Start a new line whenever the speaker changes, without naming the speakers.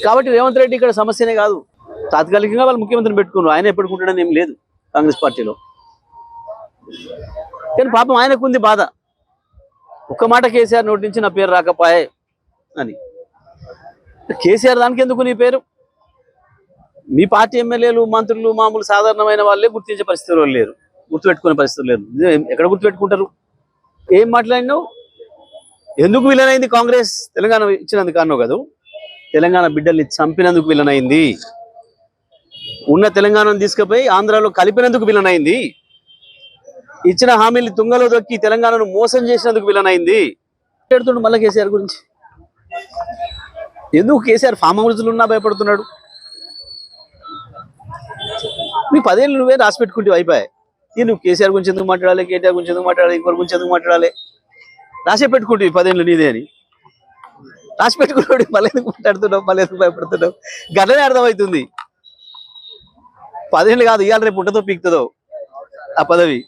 కాబట్టి రేవంత్ రెడ్డి ఇక్కడ సమస్యనే కాదు. తాత్కాలికంగా వాళ్ళు ముఖ్యమంత్రిని పెట్టుకున్నారు, ఆయన ఎప్పుడుకుంటాడని ఏం లేదు కాంగ్రెస్ పార్టీలో. కానీ పాపం ఆయనకు ఉంది బాధ, ఒక్క మాట కేసీఆర్ నోటి నుంచి నా పేరు రాకపోయే అని. కేసీఆర్ దానికి ఎందుకు నీ పేరు? మీ పార్టీ ఎమ్మెల్యేలు మంత్రులు మామూలు సాధారణమైన వాళ్ళే గుర్తించే పరిస్థితులు లేరు, గుర్తుపెట్టుకునే పరిస్థితులు లేరు. ఎక్కడ గుర్తుపెట్టుకుంటారు? ఏం మాట్లాడినావు? ఎందుకు విలన్ అయింది కాంగ్రెస్? తెలంగాణ ఇచ్చినందుకు అన్నావు కదా, తెలంగాణ బిడ్డల్ని చంపినందుకు విలన్ అయింది. ఉన్న తెలంగాణను తీసుకుపోయి ఆంధ్రాలో కలిపినందుకు విలన్ అయింది. ఇచ్చిన హామీలు తుంగలో దొక్కి తెలంగాణను మోసం చేసినందుకు విలన్ అయింది. పెడుతుండు మళ్ళీ కేసీఆర్ గురించి. ఎందుకు కేసీఆర్ ఫామ్ హౌస్లు ఉన్నా భయపడుతున్నాడు? నీ 10 ఏళ్ళు నువ్వే రాసి పెట్టుకుంటే అయిపోయాయి. నువ్వు కేసీఆర్ గురించి ఎందుకు మాట్లాడాలి, కేటీఆర్ గురించి ఎందుకు మాట్లాడాలి, ఇంకోరి గురించి ఎందుకు మాట్లాడాలి? రాసే పెట్టుకుంటే 10 ఏళ్ళు నీదే అని రాసి పెట్టుకున్నాడు. మళ్ళీ ఎందుకు మాట్లాడుతున్నావు, మళ్ళీ ఎందుకు భయపడుతున్నావు? గట్లనే అర్థమవుతుంది. 10 ఏళ్ళు కాదు, ఇవాళ రేపు పుట్టతో పీకుతుందో ఆ పదవి.